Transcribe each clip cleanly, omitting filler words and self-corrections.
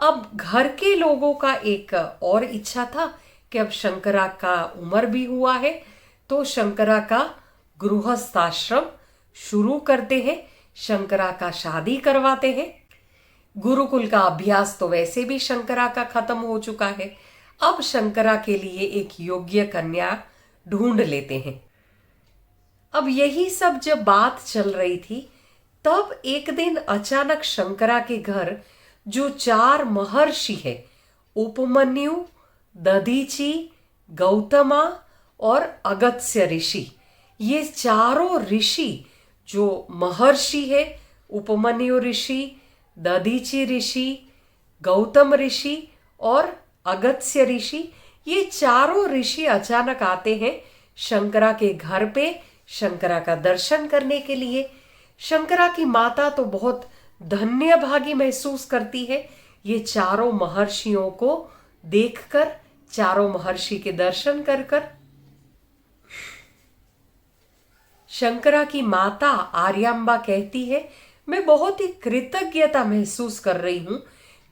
अब घर के लोगों का एक और इच्छा था कि अब शंकरा का उम्र भी हुआ है, तो शंकरा का गृहस्थाश्रम शुरू करते हैं, शंकरा का शादी करवाते हैं। गुरुकुल का अभ्यास तो वैसे भी शंकरा का खत्म हो चुका है। अब शंकरा के लिए एक योग्य कन्या ढूंढ लेते हैं। अब यही सब जब बात चल रही थी, तब एक दिन अचानक शंकरा के घर जो 4 महर्षि है, उपमन्यु, दधीचि, गौतमा और अगस्त्य ऋषि, ये चारों ऋषि जो महर्षि है, उपमन्यु ऋषि, दधीचि ऋषि, गौतम ऋषि और अगस्त्य ऋषि, ये चारों ऋषि अचानक आते हैं शंकरा के घर पे शंकरा का दर्शन करने के लिए। शंकरा की माता तो बहुत धन्य भागी महसूस करती है ये चारों महर्षियों को देखकर, चारों महर्षि के दर्शन कर कर। शंकरा की माता आर्यांबा कहती है, मैं बहुत ही कृतज्ञता महसूस कर रही हूं,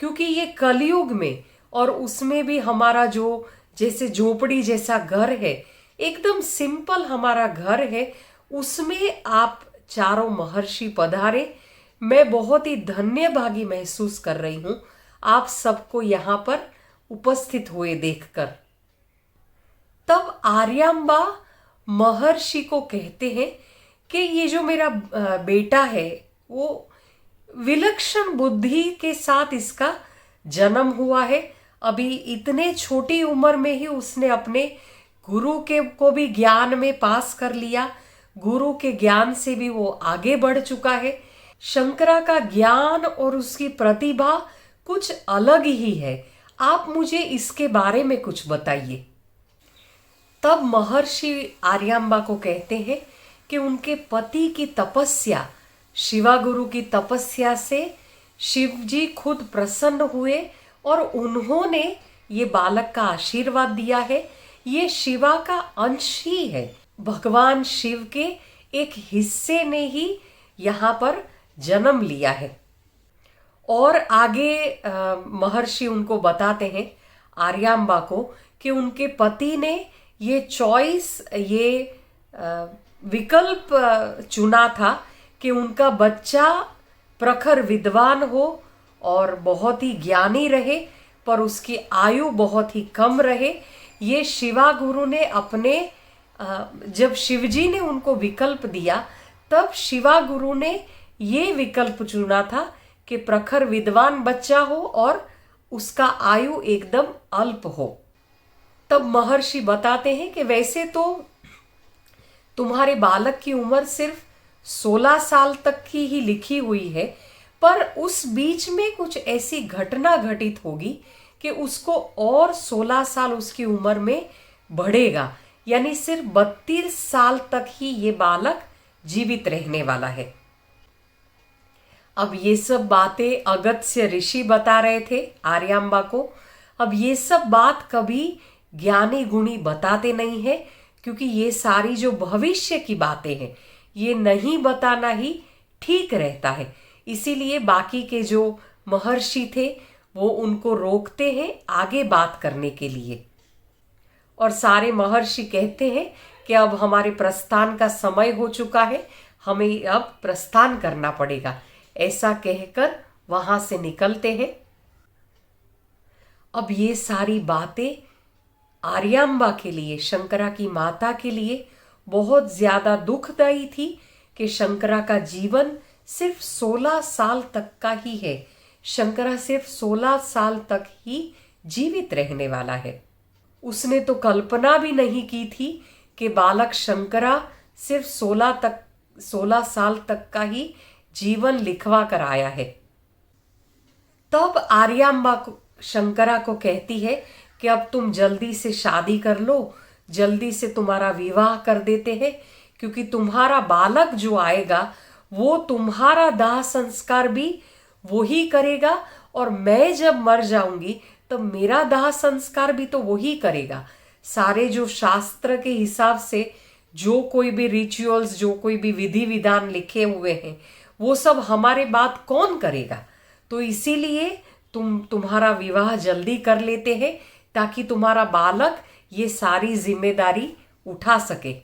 क्योंकि ये कलयुग में और उसमें भी हमारा जो जैसे झोपड़ी जैसा घर है, एकदम सिंपल हमारा घर है, उसमें आप चारों महर्षि पधारे। मैं बहुत ही धन्य भागी महसूस कर रही हूं आप सबको यहाँ पर उपस्थित हुए देखकर। तब आर्यांबा महर्षि को कहते हैं कि ये जो मेरा बेटा है वो विलक्षण बुद्धि के साथ इसका जन्म हुआ है। अभी इतने छोटी उम्र में ही उसने अपने गुरु के को भी ज्ञान में पास कर लिया, गुरु के ज्ञान से भी वो आगे बढ़ चुका है। शंकरा का ज्ञान और उसकी प्रतिभा कुछ अलग ही है, आप मुझे इसके बारे में कुछ बताइए। तब महर्षि आर्यांबा को कहते हैं कि उनके पति की तपस्या, शिवा गुरु की तपस्या से शिव जी खुद प्रसन्न हुए और उन्होंने ये बालक का आशीर्वाद दिया है। ये शिवा का अंश ही है, भगवान शिव के एक हिस्से ने ही यहाँ पर जन्म लिया है। और आगे महर्षि उनको बताते हैं आर्यांबा को कि उनके पति ने ये चॉइस, ये विकल्प चुना था कि उनका बच्चा प्रखर विद्वान हो और बहुत ही ज्ञानी रहे, पर उसकी आयु बहुत ही कम रहे। ये शिवा गुरु ने अपने जब शिवजी ने उनको विकल्प दिया, तब शिवा गुरु ने ये विकल्प चुना था कि प्रखर विद्वान बच्चा हो और उसका आयु एकदम अल्प हो। तब महर्षि बताते हैं कि वैसे तो तुम्हारे बालक की उम्र सिर्फ 16 साल तक की ही लिखी हुई है, पर उस बीच में कुछ ऐसी घटना घटित होगी कि उसको और 16 साल उसकी उम्र में बढ़ेगा, यानी सिर्फ 32 साल तक ही ये बालक जीवित रहने वाला है। अब ये सब बातें अगस्त्य ऋषि बता रहे थे आर्यांबा को। अब ये सब बात कभी ज्ञानी गुणी बताते नहीं है, क्योंकि ये सारी जो भविष्य की बातें हैं ये नहीं बताना ही ठीक रहता है। इसीलिए बाकी के जो महर्षि थे वो उनको रोकते हैं आगे बात करने के लिए। और सारे महर्षि कहते हैं कि अब हमारे प्रस्थान का समय हो चुका है, हमें अब प्रस्थान करना पड़ेगा। ऐसा कहकर वहां से निकलते हैं। अब ये सारी बातें आर्यांबा के लिए, शंकरा की माता के लिए बहुत ज्यादा दुखदायी थी कि शंकरा का जीवन सिर्फ 16 साल तक का ही है। शंकरा सिर्फ 16 साल तक ही जीवित रहने वाला है। उसने तो कल्पना भी नहीं की थी कि बालक शंकरा सिर्फ 16 साल तक का ही जीवन लिखवा कर आया है। तब आर्यांबा शंकरा को कहती है कि अब तुम जल्दी से शादी कर लो, जल्दी से तुम्हारा विवाह कर देते हैं, क्योंकि तुम्हारा बालक जो आएगा वो तुम्हारा दाह संस्कार भी वही करेगा, और मैं जब मर जाऊंगी तब मेरा दाह संस्कार भी तो वही करेगा। सारे जो शास्त्र के हिसाब से जो कोई भी रिचुअल्स, जो कोई भी विधि विधान लिखे हुए हैं, वो सब हमारे बाद कौन करेगा। तो इसीलिए तुम्हारा विवाह जल्दी कर लेते हैं ताकि तुम्हारा बालक ये सारी जिम्मेदारी उठा सके,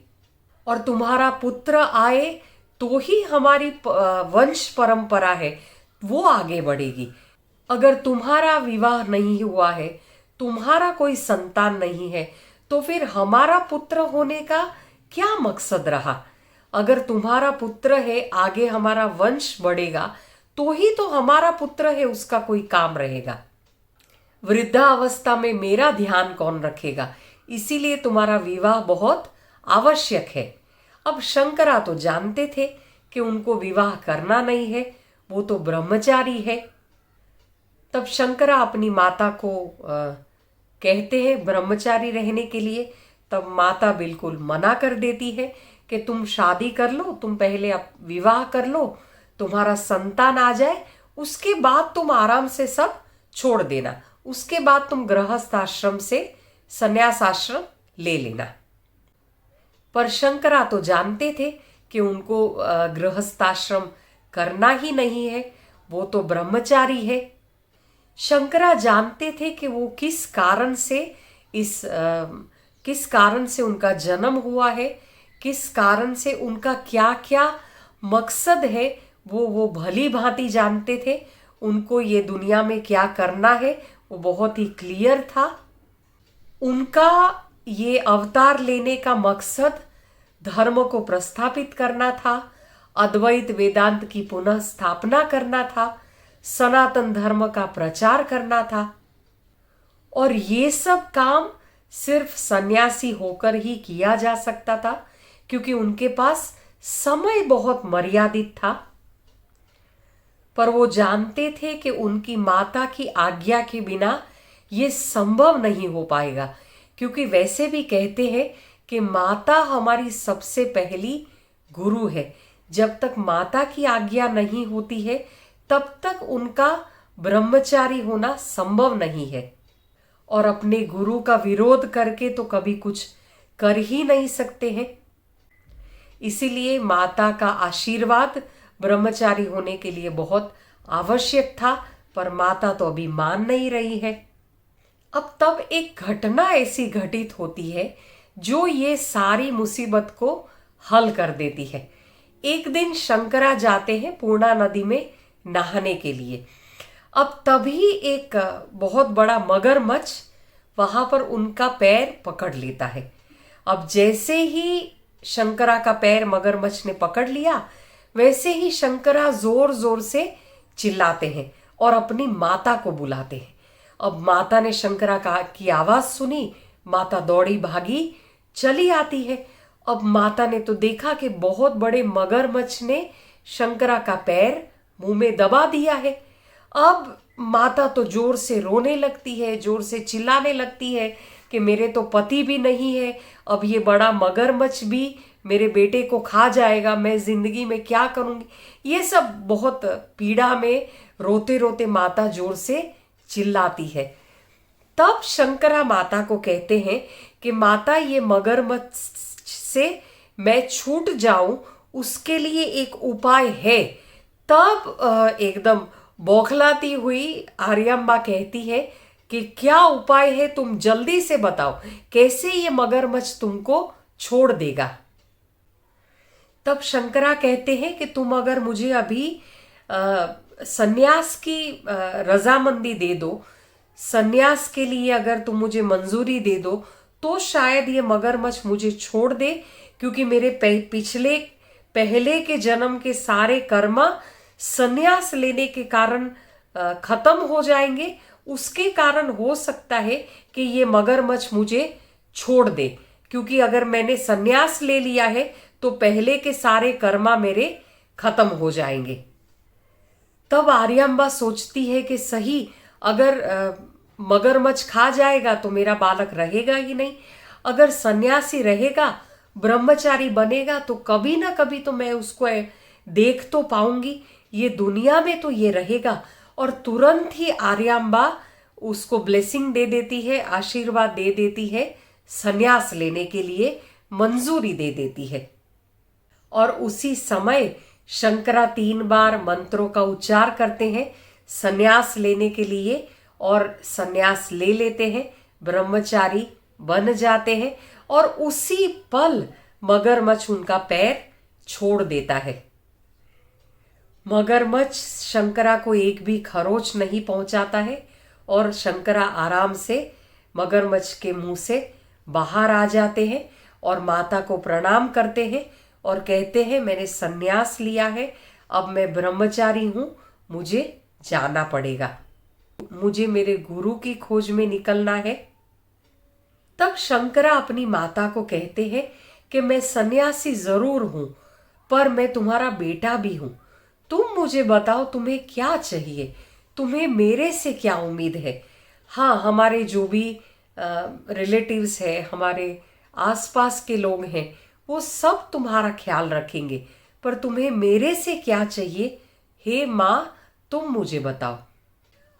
और तुम्हारा पुत्र आए तो ही हमारी वंश परंपरा है वो आगे बढ़ेगी। अगर तुम्हारा विवाह नहीं हुआ है, तुम्हारा कोई संतान नहीं है, तो फिर हमारा पुत्र होने का क्या मकसद रहा? अगर तुम्हारा पुत्र है, आगे हमारा वंश बढ़ेगा, तो ही तो हमारा पुत्र है उसका कोई काम रहेगा। वृद्धावस्था में मेरा ध्यान कौन रखेगा? इसीलिए तुम्हारा विवाह बहुत आवश्यक है। अब शंकरा तो जानते थे कि उनको विवाह करना नहीं है, वो तो ब्रह्मचारी है। तब शंकरा अपनी माता को कहते हैं ब्रह्मचारी रहने के लिए। तब माता बिल्कुल मना कर देती है कि तुम शादी कर लो, तुम पहले अब विवाह कर लो, तुम्हारा संतान आ जाए, उसके बाद तुम आराम से सब छोड़ देना, उसके बाद तुम गृहस्थ आश्रम से संन्यास आश्रम ले लेना। पर शंकरा तो जानते थे कि उनको गृहस्थ आश्रम करना ही नहीं है, वो तो ब्रह्मचारी है। शंकरा जानते थे कि वो किस कारण से उनका जन्म हुआ है, किस कारण से उनका क्या क्या मकसद है, वो भली भांति जानते थे। उनको ये दुनिया में क्या करना है वो बहुत ही क्लियर था। उनका ये अवतार लेने का मकसद धर्म को प्रस्थापित करना था, अद्वैत वेदांत की पुनः स्थापना करना था, सनातन धर्म का प्रचार करना था। और ये सब काम सिर्फ सन्यासी होकर ही किया जा सकता था, क्योंकि उनके पास समय बहुत मर्यादित था। पर वो जानते थे कि उनकी माता की आज्ञा के बिना ये संभव नहीं हो पाएगा, क्योंकि वैसे भी कहते हैं कि माता हमारी सबसे पहली गुरु है। जब तक माता की आज्ञा नहीं होती है तब तक उनका ब्रह्मचारी होना संभव नहीं है, और अपने गुरु का विरोध करके तो कभी कुछ कर ही नहीं सकते हैं। इसीलिए माता का आशीर्वाद ब्रह्मचारी होने के लिए बहुत आवश्यक था, पर माता तो अभी मान नहीं रही है। अब तब एक घटना ऐसी घटित होती है जो ये सारी मुसीबत को हल कर देती है। एक दिन शंकरा जाते हैं पूर्णा नदी में नहाने के लिए। अब तभी एक बहुत बड़ा मगरमच्छ वहां पर उनका पैर पकड़ लेता है। अब जैसे ही शंकरा का पैर मगरमच्छ ने पकड़ लिया, वैसे ही शंकरा जोर जोर से चिल्लाते हैं और अपनी माता को बुलाते हैं। अब माता ने शंकरा की आवाज सुनी, माता दौड़ी भागी चली आती है। अब माता ने तो देखा कि बहुत बड़े मगरमच्छ ने शंकरा का पैर मुंह में दबा दिया है। अब माता तो जोर से रोने लगती है, जोर से चिल्लाने लगती है कि मेरे तो पति भी नहीं है, अब ये बड़ा मगरमच्छ भी मेरे बेटे को खा जाएगा, मैं जिंदगी में क्या करूंगी। ये सब बहुत पीड़ा में रोते रोते माता जोर से चिल्लाती है। तब शंकरा माता को कहते हैं कि माता, ये मगरमच्छ से मैं छूट जाऊं उसके लिए एक उपाय है। तब एकदम बौखलाती हुई आर्यम्बा कहती है कि क्या उपाय है, तुम जल्दी से बताओ, कैसे ये मगरमच्छ तुमको छोड़ देगा। तब शंकरा कहते हैं कि तुम अगर मुझे अभी सन्यास की रजामंदी दे दो, सन्यास के लिए अगर तुम मुझे मंजूरी दे दो, तो शायद ये मगरमच्छ मुझे छोड़ दे, क्योंकि मेरे पहले के जन्म के सारे कर्म सन्यास लेने के कारण खत्म हो जाएंगे। उसके कारण हो सकता है कि ये मगरमच्छ मुझे छोड़ दे, क्योंकि अगर मैंने सन्यास ले लिया है तो पहले के सारे कर्मा मेरे खत्म हो जाएंगे। तब आर्यम्बा सोचती है कि सही, अगर मगरमच्छ खा जाएगा तो मेरा बालक रहेगा ही नहीं, अगर सन्यासी रहेगा, ब्रह्मचारी बनेगा, तो कभी ना कभी तो मैं उसको देख तो पाऊंगी, ये दुनिया में तो ये रहेगा। और तुरंत ही आर्यम्बा उसको ब्लेसिंग दे देती है, आशीर्वाद दे देती है, सन्यास लेने के लिए मंजूरी दे देती है। और उसी समय शंकरा 3 बार मंत्रों का उच्चार करते हैं, संन्यास लेने के लिए और संन्यास ले लेते हैं, ब्रह्मचारी बन जाते हैं और उसी पल मगरमच्छ उनका पैर छोड़ देता है। मगरमच्छ शंकरा को एक भी खरोच नहीं पहुंचाता है और शंकरा आराम से मगरमच्छ के मुंह से बाहर आ जाते हैं और माता को प्रणाम करते हैं और कहते हैं मैंने संन्यास लिया है, अब मैं ब्रह्मचारी हूं, मुझे जाना पड़ेगा, मुझे मेरे गुरु की खोज में निकलना है। तब शंकरा अपनी माता को कहते हैं कि मैं सन्यासी जरूर हूं, पर मैं तुम्हारा बेटा भी हूं, तुम मुझे बताओ तुम्हें क्या चाहिए, तुम्हें मेरे से क्या उम्मीद है। हाँ, हमारे जो भी रिलेटिव्स है, हमारे आसपास के लोग हैं, वो सब तुम्हारा ख्याल रखेंगे, पर तुम्हें मेरे से क्या चाहिए, हे माँ तुम मुझे बताओ।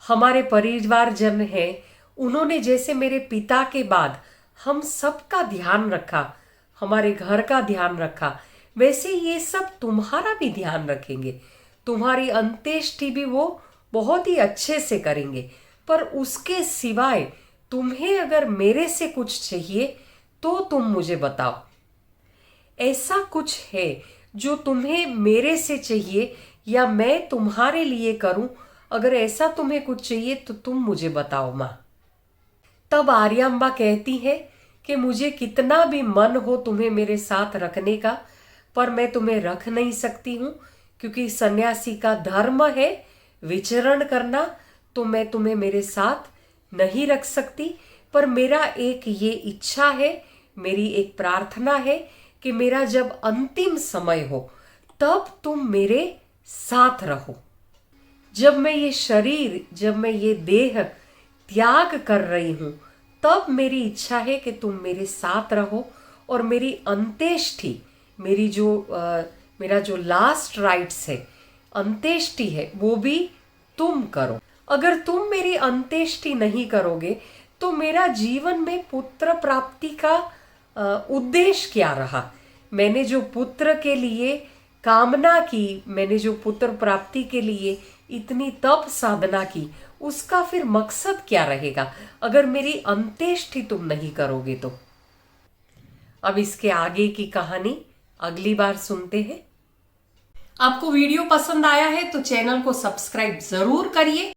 हमारे परिवारजन हैं, उन्होंने जैसे मेरे पिता के बाद हम सबका ध्यान रखा, हमारे घर का ध्यान रखा, वैसे ये सब तुम्हारा भी ध्यान रखेंगे, तुम्हारी अंत्येष्टि भी वो बहुत ही अच्छे से करेंगे, पर उसके सिवाय तुम्हें अगर मेरे से कुछ चाहिए तो तुम मुझे बताओ। ऐसा कुछ है जो तुम्हें मेरे से चाहिए या मैं तुम्हारे लिए करूं, अगर ऐसा तुम्हें कुछ चाहिए तो तुम मुझे बताओ माँ। तब आर्यांबा कहती है कि मुझे कितना भी मन हो तुम्हें मेरे साथ रखने का, पर मैं तुम्हें रख नहीं सकती हूँ, क्योंकि सन्यासी का धर्म है विचरण करना, तो मैं तुम्हें मेरे साथ नहीं रख सकती। पर मेरा एक ये इच्छा है, मेरी एक प्रार्थना है कि मेरा जब अंतिम समय हो तब तुम मेरे साथ रहो। जब मैं ये शरीर, जब मैं ये देह त्याग कर रही हूं, तब मेरी इच्छा है कि तुम मेरे साथ रहो और मेरी अंत्येष्टि, मेरा जो लास्ट राइट्स है, अंत्येष्टि है, वो भी तुम करो। अगर तुम मेरी अंत्येष्टि नहीं करोगे तो मेरा जीवन में पुत्र प्राप्ति का उद्देश्य क्या रहा। मैंने जो पुत्र के लिए कामना की, मैंने जो पुत्र प्राप्ति के लिए इतनी तप साधना की, उसका फिर मकसद क्या रहेगा अगर मेरी अंत्येष्टि तुम नहीं करोगे तो। अब इसके आगे की कहानी अगली बार सुनते हैं। आपको वीडियो पसंद आया है तो चैनल को सब्सक्राइब जरूर करिए